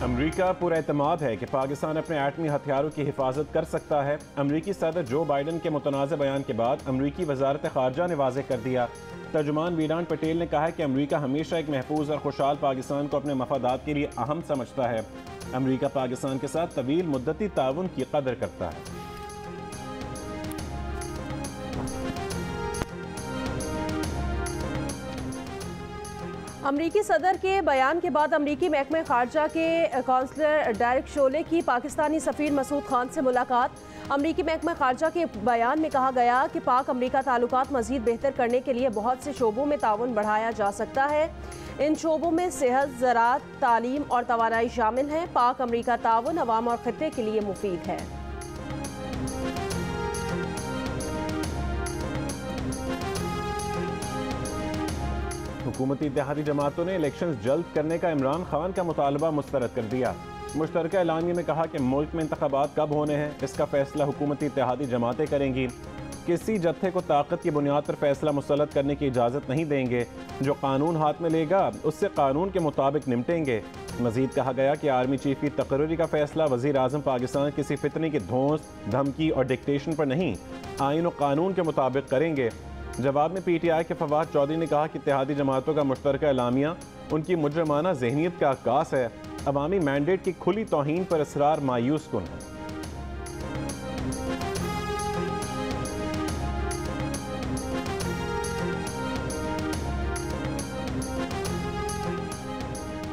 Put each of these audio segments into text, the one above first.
अमरीका पुरएतमाद है कि पाकिस्तान अपने एटमी हथियारों की हिफाजत कर सकता है। अमरीकी सदर जो बाइडन के मुतनाज़ बयान के बाद अमरीकी वजारत खारजा ने वाज़ेह कर दिया। तर्जुमान वीरान पटेल ने कहा है कि अमरीका हमेशा एक महफूज और खुशहाल पाकिस्तान को अपने मफादात के लिए अहम समझता है। अमरीका पाकिस्तान के साथ तवील मुद्दती ताउन की कदर करता है। अमरीकी सदर के बयान के बाद अमरीकी महकमे खारजा के काउंसलर डेरिक शोले की पाकिस्तानी सफ़ीर मसूद खान से मुलाकात। अमरीकी महकमा खारजा के बयान में कहा गया कि पाक अमरीका ताल्लुकात मज़ीद बेहतर करने के लिए बहुत से शोबों में ताउन बढ़ाया जा सकता है। इन शोबों में सेहत, ज़राअत, तालीम और तवानाई शामिल हैं। पाक अमरीका ताउन अवाम और खित्ते के लिए मुफीद है। हुकूमती इत्तेहादी जमातों ने इलेक्शन जल्द करने का इमरान खान का मुतालबा मुस्तरद कर दिया। मुश्तरका एलानिया में कहा कि मुल्क में इंतखाबात कब होने हैं इसका फैसला हुकूमती इत्तेहादी जमातें करेंगी। किसी जत्थे को ताकत की बुनियाद पर फैसला मुसल्लत करने की इजाज़त नहीं देंगे। जो कानून हाथ में लेगा उससे कानून के मुताबिक निपटेंगे। मजीद कहा गया कि आर्मी चीफ की तकर्री का फैसला वज़ीर आज़म पाकिस्तान किसी फितने की धौंस, धमकी और डिक्टेशन पर नहीं, आइन और कानून के मुताबिक करेंगे। जवाब में PTI के फवाद चौधरी ने कहा कि इत्तेहादी जमातों का मुश्तरका एलामिया उनकी मुजरमाना जहनीत का अक्कास है। अवामी मैंडेट की खुली तौहीन पर इसरार मायूस कुन है।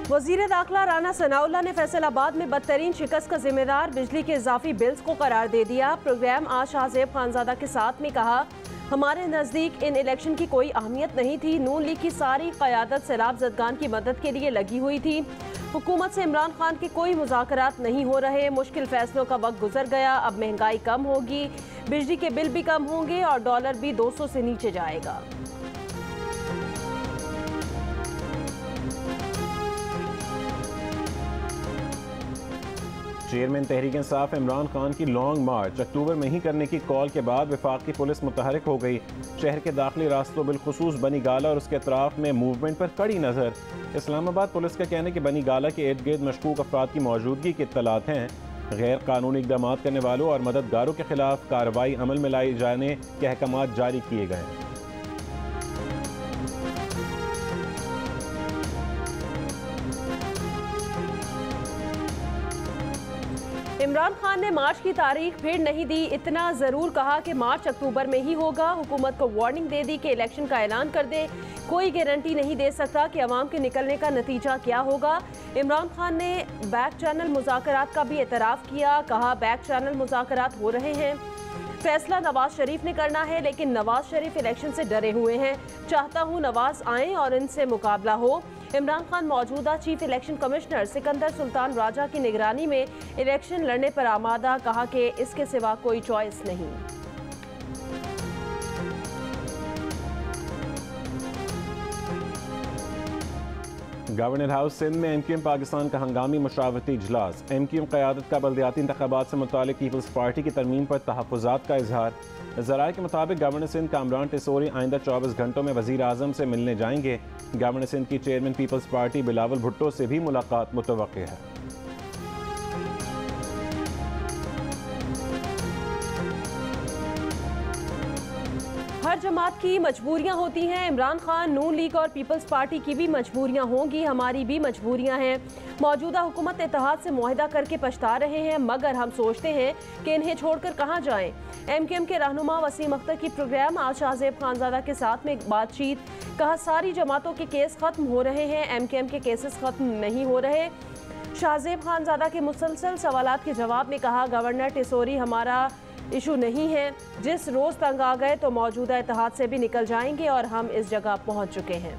वज़ीर दाखिला राना सनाउल्लाह ने फैसलाबाद में बदतरीन शिकस्त का जिम्मेदार बिजली के इजाफी बिल्स को करार दे दिया। प्रोग्राम आज शाहजेब खानजादा के साथ में कहा, हमारे नज़दीक इन इलेक्शन की कोई अहमियत नहीं थी। नून लीग की सारी क़यादत सैलाब ज़दगान की मदद के लिए लगी हुई थी। हुकूमत से इमरान खान के कोई मुज़ाकरात नहीं हो रहे। मुश्किल फैसलों का वक्त गुजर गया। अब महंगाई कम होगी, बिजली के बिल भी कम होंगे और डॉलर भी 200 से नीचे जाएगा। चेयरमैन तहरीक इंसाफ इमरान खान की लॉन्ग मार्च अक्टूबर में ही करने की कॉल के बाद वफाकी पुलिस मुतहरिक हो गई। शहर के दाखिली रास्तों बिलखुसूस बनी गाला और उसके अतराफ में मूवमेंट पर कड़ी नज़र। इस्लामाबाद पुलिस का कहना है कि बनी गाला के इर्द गिर्द मशकूक अफराद की मौजूदगी की इत्तलात हैं। गैर कानूनी इक़दाम करने वालों और मददगारों के खिलाफ कार्रवाई अमल में लाई जाने के अहकाम जारी किए गए हैं। इमरान खान ने मार्च की तारीख फिर नहीं दी। इतना ज़रूर कहा कि मार्च अक्टूबर में ही होगा। हुकूमत को वार्निंग दे दी कि इलेक्शन का ऐलान कर दे। कोई गारंटी नहीं दे सकता कि अवाम के निकलने का नतीजा क्या होगा। इमरान खान ने बैक चैनल मुज़ाकरात का भी एतराफ़ किया। कहा, बैक चैनल मुज़ाकरात हो रहे हैं। फैसला नवाज शरीफ ने करना है, लेकिन नवाज शरीफ इलेक्शन से डरे हुए हैं। चाहता हूँ नवाज आएँ और इनसे मुकाबला हो। इमरान खान मौजूदा chief election commissioner Sikandar Sultan Raja की निगरानी में इलेक्शन लड़ने पर आमादा। कहा कि इसके सिवा कोई चॉइस नहीं। गवर्नर हाउस सिंध में MQM पाकिस्तान का हंगामी मुशावरती इजलास। MQM क़यादत का बल्दियाती इंतखाबात से मुतालिक पीपल्स पार्टी की तरमीम पर तहफ़्फ़ुज़ात का इजहार। ज़राए के मुताबिक गवर्नर सिंध कामरान टिसोरी आइंदा 24 घंटों में वज़ीर आज़म से मिलने जाएंगे। गवर्नर सिंध की चेयरमैन पीपल्स पार्टी बिलावल भुट्टो से भी मुलाकात मुतवक्किल है। हर जमात की मजबूरियां होती हैं। इमरान खान, नून लीग और पीपल्स पार्टी की भी मजबूरियां होंगी। हमारी भी मजबूरियां हैं। मौजूदा हुकूमत इत्तेहाद से मुआहदा करके पछता रहे हैं, मगर हम सोचते हैं कि इन्हें छोड़कर कहां जाएं। MQM के रहनुमा वसीम अख्तर की प्रोग्राम आज शाहजेब खानजादा के साथ में बातचीत। कहा, सारी जमातों के केस खत्म हो रहे हैं, MQM के केसेस खत्म नहीं हो रहे। शाहजेब खानजादा के मुसलसल सवालात के जवाब में कहा, गवर्नर टिसोरी हमारा इशू नहीं है। जिस रोज़ तंग आ गए तो मौजूदा इत्तेहाद से भी निकल जाएंगे और हम इस जगह पहुंच चुके हैं।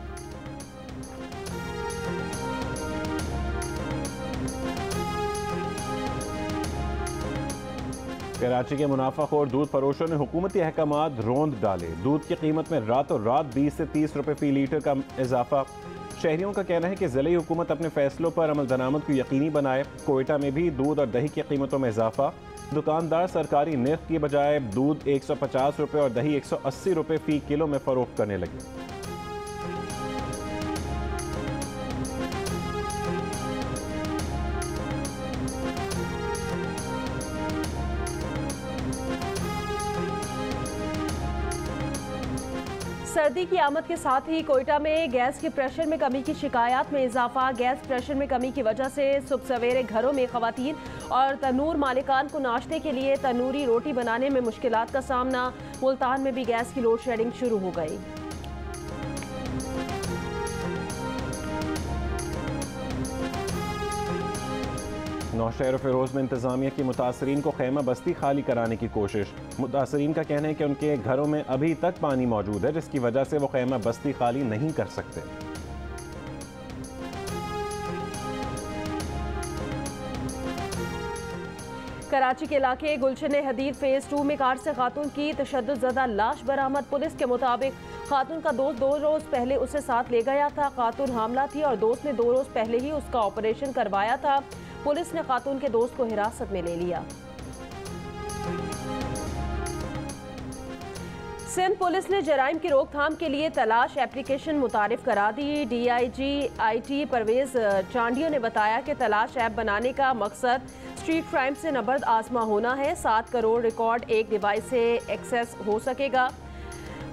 कराची के मुनाफाखोर दूध फरोशों ने हुकूमती अहकामात रोंद डाले। दूध की कीमत में रातों रात 20 से 30 रुपए फी लीटर का इजाफा। शहरियों का कहना है कि ज़िले हुकूमत अपने फैसलों पर अमल दरामद को यकीनी बनाए। कोयटा में भी दूध और दही की कीमतों में इजाफा। दुकानदार सरकारी निर्ख की बजाय दूध 150 रुपये और दही 180 रुपये फी किलो में फरोख्त करने लगे। सर्दी की आमद के साथ ही कोयटा में गैस के प्रेशर में कमी की शिकायत में इजाफा। गैस प्रेशर में कमी की वजह से सुबह सवेरे घरों में खवातीन और तनूर मालिकान को नाश्ते के लिए तनूरी रोटी बनाने में मुश्किलात का सामना। मुल्तान में भी गैस की लोड शेडिंग शुरू हो गई। नौशहर फिरोज में इंतजामिया की मुतासरीन को खैमा बस्ती खाली कराने की कोशिश। मुतासरीन का कहना है कि उनके घरों में अभी तक पानी मौजूद है, जिसकी वजह से वो खैमा बस्ती खाली नहीं कर सकते। कराची के इलाके गुलशन हदीद फेज 2 में कार से खातून की तशद्दुदज़दा लाश बरामद। पुलिस के मुताबिक खातून का दोस्त 2 रोज पहले उसे साथ ले गया था। खातून हामला थी और दोस्त ने 2 रोज पहले ही उसका ऑपरेशन करवाया था। पुलिस ने खातून के दोस्त को हिरासत में ले लिया। सिंध पुलिस ने जराइम की रोकथाम के लिए तलाश एप्लीकेशन मुतारिफ करा दी। DIG IT परवेज चांडियो ने बताया कि तलाश ऐप बनाने का मकसद स्ट्रीट क्राइम से नबर्द आजमा होना है। 7 करोड़ रिकॉर्ड एक डिवाइस से एक्सेस हो सकेगा।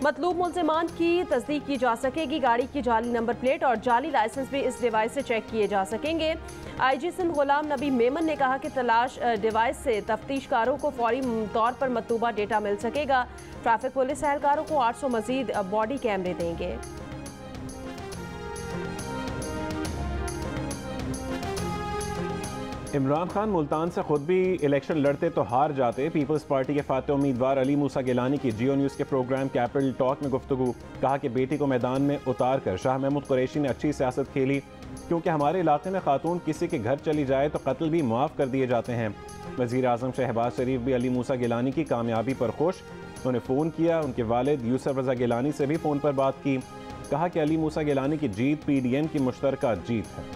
मतलूब मुल्ज़िमान की तस्दीक की जा सकेगी। गाड़ी की जाली नंबर प्लेट और जाली लाइसेंस भी इस डिवाइस से चेक किए जा सकेंगे। IG सिंध गुलाम नबी मेमन ने कहा कि तलाश डिवाइस से तफ्तीशकारों को फौरी तौर पर मतलूबा डेटा मिल सकेगा। ट्रैफिक पुलिस एहलकारों को 800 मजीद बॉडी कैमरे देंगे। इमरान खान मुल्तान से खुद भी इलेक्शन लड़ते तो हार जाते। पीपल्स पार्टी के फातह उम्मीदवार अली मूसा गिलानी की जियो न्यूज़ के प्रोग्राम कैपिटल टॉक में गुफ्तगू। कहा कि बेटी को मैदान में उतार कर शाह महमूद कुरैशी ने अच्छी सियासत खेली, क्योंकि हमारे इलाके में खातून किसी के घर चली जाए तो कत्ल भी माफ़ कर दिए जाते हैं। वज़ीर आज़म शहबाज शरीफ भी अली मूसा गिलानी की कामयाबी पर खुश। उन्हें फ़ोन किया, उनके वालिद यूसुफ रज़ा गिलानी से भी फ़ोन पर बात की। कहा कि अली मूसा गिलानी की जीत PDM की मुश्तरका जीत है।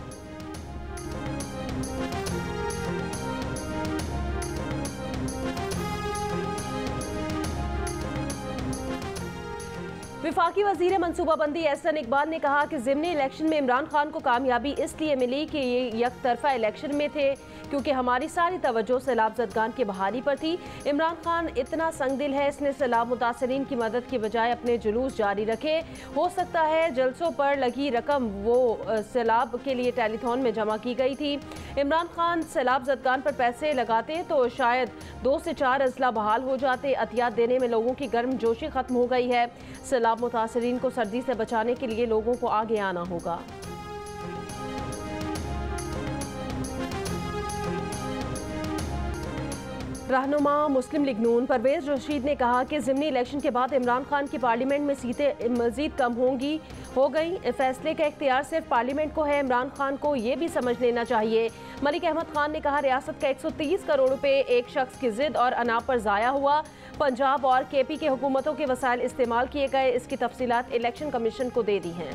विफाकी वजीर मनसूबाबंदी एहसन इकबाल ने कहा कि ज़िमनी इलेक्शन में इमरान खान को कामयाबी इसलिए मिली कि ये यकतरफा इलेक्शन में थे, क्योंकि हमारी सारी तवज्जो सैलाब ज़दगान की बहाली पर थी। इमरान खान इतना संगदिल है, इसने सैलाब मुतासरीन की मदद की बजाय अपने जुलूस जारी रखे। हो सकता है जलसों पर लगी रकम वो सैलाब के लिए टेलीथॉन में जमा की गई थी। इमरान खान सैलाब ज़दगान पर पैसे लगाते तो शायद 2 से 4 अजला बहाल हो जाते। अतियात देने में लोगों की गर्म जोशी खत्म हो गई है। सैलाब मुतासरीन को सर्दी से बचाने के लिए लोगों को आगे आना होगा। रहनुमा मुस्लिम लीग नून परवेज रशीद ने कहा कि ज़िमनी इलेक्शन के बाद इमरान खान की पार्लियामेंट में सीटें मजीद कम हो गई। फैसले का इख्तियार सिर्फ पार्लियामेंट को है। इमरान खान को ये भी समझ लेना चाहिए। मलिक अहमद खान ने कहा रियासत का 130 करोड़ रुपए एक शख्स की जिद और अना पर ज़ाया हुआ। पंजाब और KP के हुकूमतों के वसाइल इस्तेमाल किए गए। इसकी तफसीलात इलेक्शन कमीशन को दे दी हैं।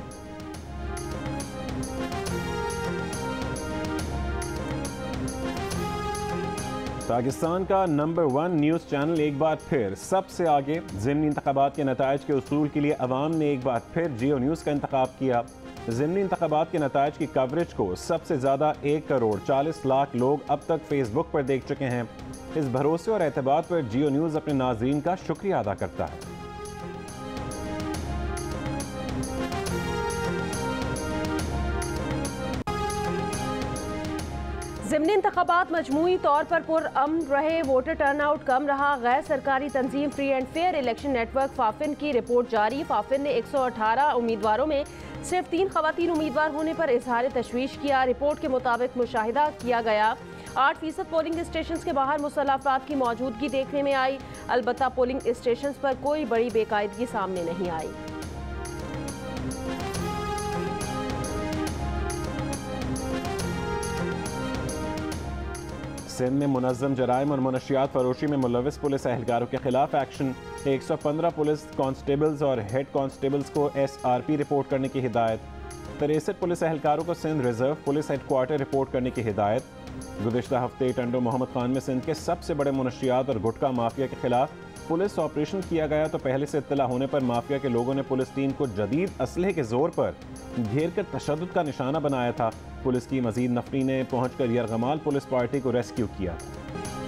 पाकिस्तान का नंबर 1 न्यूज़ चैनल एक बार फिर सबसे आगे। ज़िमनी इंतखाबात के नताइज के उसूल के लिए अवाम ने एक बार फिर जियो न्यूज़ का इंतखाब किया। ज़िमनी इंतखाबात के नताइज की कवरेज को सबसे ज़्यादा 1 करोड़ 40 लाख लोग अब तक फेसबुक पर देख चुके हैं। इस भरोसे और एतबार पर जियो न्यूज़ अपने नाज़रीन का शुक्रिया अदा करता है। ज़िमनी इंतखाबात मजमूई तौर पर पुरअमन रहे। वोटर टर्नआउट कम रहा। गैर सरकारी तंजीम free and fair election network FAFEN की रिपोर्ट जारी। फाफिन ने 118 उम्मीदवारों में सिर्फ 3 खवातीन उम्मीदवार होने पर इजहार तशवीश किया। रिपोर्ट के मुताबिक मुशाहिदा किया गया 8% पोलिंग स्टेशन के बाहर मुसल्लह अफराद की मौजूदगी देखने में आई। अलबत्ता पोलिंग स्टेशन पर कोई बड़ी बेकायदगी सामने नहीं आई। सिंध में मुनज़्ज़म जराइम और मनशियात फरोशी में मुलविस पुलिस एहलकारों के खिलाफ एक्शन। 115 पुलिस कांस्टेबल्स और हेड कांस्टेबल्स को SRP रिपोर्ट करने की हिदायत। 63 पुलिस एहलकारों को Sindh reserve police headquarter report करने की हिदायत। गुज़िश्ता हफ्ते टंडो मोहम्मद खान में सिंध के सबसे बड़े मनशियात और गुटखा माफिया के खिलाफ पुलिस ऑपरेशन किया गया, तो पहले से इत्तला होने पर माफिया के लोगों ने पुलिस टीम को जदीद असलहे के जोर पर घेर कर तशद्दुद का निशाना बनाया था। पुलिस की मजीद नफरी ने पहुंचकर यरगमाल पुलिस पार्टी को रेस्क्यू किया।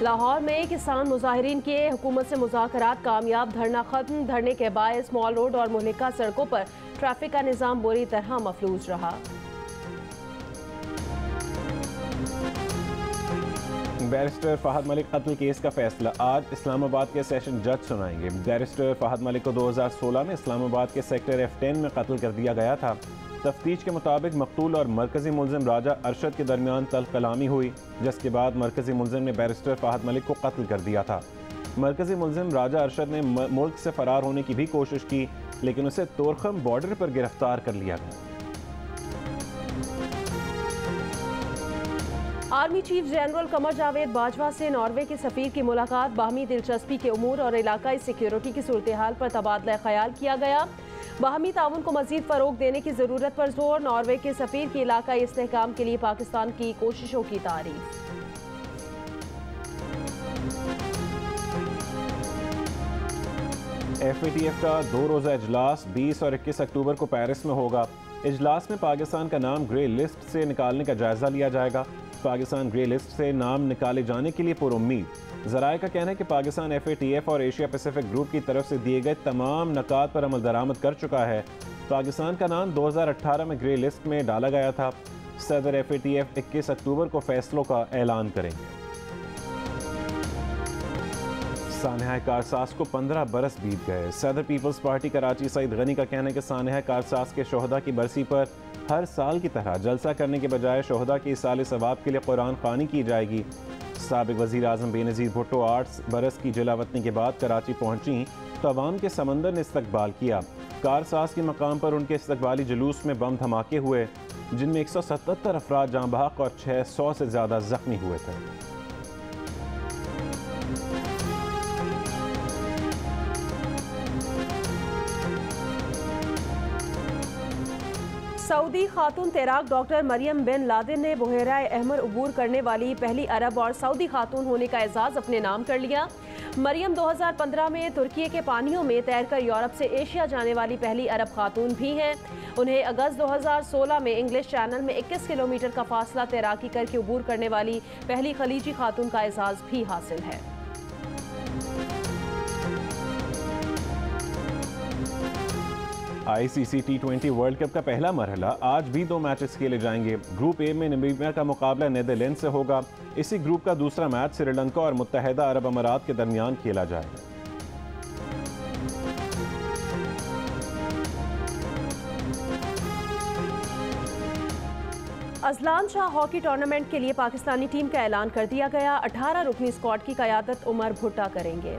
लाहौर में किसान मुजाहिरीन के हुकूमत से मुज़ाकरात कामयाब, धरना खत्म। धरने के बायस मॉल रोड और मुहलिका सड़कों पर ट्रैफिक का निज़ाम बुरी तरह मफलूज रहा। बैरिस्टर फहद मलिक कत्ल केस का फैसला आज इस्लामाबाद के सेशन जज सुनाएंगे। बैरिस्टर फहद मलिक को 2016 में इस्लामाबाद के सेक्टर F10 में कत्ल कर दिया गया था। तफ्तीश के मुताबिक मकतूल और मरकजी मुलजिम राजा अरशद के दरमियान तल्ख कलामी हुई, जिसके बाद मरकजी मुलजिम ने बैरिस्टर फहद मलिक को कत्ल कर दिया था। मरकजी मुलजिम राजा अरशद ने मुल्क से फरार होने की भी कोशिश की, लेकिन उसे तोरखम बॉर्डर पर गिरफ्तार कर लिया गया। Army chief general Qamar Javed Bajwa से नॉर्वे के सफीर की मुलाकात। बाहमी दिलचस्पी के उमूर और इलाकाई सिक्योरिटी की सूरत हाल पर तबादला ख्याल किया गया। बाहमी ताउन को मजीद फरोग देने की जरूरत पर जोर। नॉर्वे के सफीर की इलाकाई इस्तेहकाम के लिए पाकिस्तान की कोशिशों की तारीफ। FATF का 2 रोज़ा इजलास 20 और 21 अक्टूबर को पेरिस में होगा। इजलास में पाकिस्तान का नाम ग्रे लिस्ट से निकालने का जायजा लिया जाएगा। पाकिस्तान ग्रे लिस्ट से नाम निकाले जाने के लिए पुरुम्मीद। ज़राए का कहना है कि पाकिस्तान FATF और एशिया पैसिफिक ग्रुप की तरफ से दिए गए तमाम नकात पर अमल दरामद कर चुका है। पाकिस्तान का नाम 2018 में ग्रे लिस्ट में डाला गया था। सदर FATF 21 अक्टूबर को फैसलों का ऐलान करेंगे। सानहा कारसाज को 15 बरस बीत गए। सदर पीपल्स पार्टी कराची सईद गनी का कहना है कि सानहा कारसाज के शोहदा की बरसी पर हर साल की तरह जलसा करने के बजाय शोहदा के इसाले सवाब के लिए कुरान ख़वानी की जाएगी। साबिक़ वज़ीर आज़म बेनज़ीर भुट्टो 8 बरस की जलावतनी के बाद कराची पहुँची तो अवाम के समंदर ने इस्तकबाल किया। कारसाज के मकाम पर उनके इस्तकबाली जुलूस में बम धमाके हुए, जिनमें 177 अफराद जाँ बहक और 600 से ज़्यादा ज़ख्मी हुए थे। सऊदी खातून तैराक डॉक्टर मरियम बिन लादेन ने बुहेरा अहमर अबूर करने वाली पहली अरब और सऊदी खातून होने का एजाज़ अपने नाम कर लिया। मरियम 2015 में तुर्की के पानियों में तैरकर यूरोप से एशिया जाने वाली पहली अरब खातून भी हैं। उन्हें अगस्त 2016 में इंग्लिश चैनल में 21 किलोमीटर का फासला तैराकी करके अबूर करने वाली पहली खलीजी खातून का एजाज़ भी हासिल है। ICC T20 वर्ल्ड कप का पहला मरहला आज भी 2 मैचेस खेले जाएंगे। ग्रुप ए में नामीबिया का मुकाबला नीदरलैंड से होगा। इसी ग्रुप का दूसरा मैच श्रीलंका और मुत्तहिदा अरब अमारात के दरमियान खेला जाएगा। अजलान शाह हॉकी टूर्नामेंट के लिए पाकिस्तानी टीम का ऐलान कर दिया गया। 18 रुकनी स्क्वाड की क़यादत उमर भुट्टा करेंगे।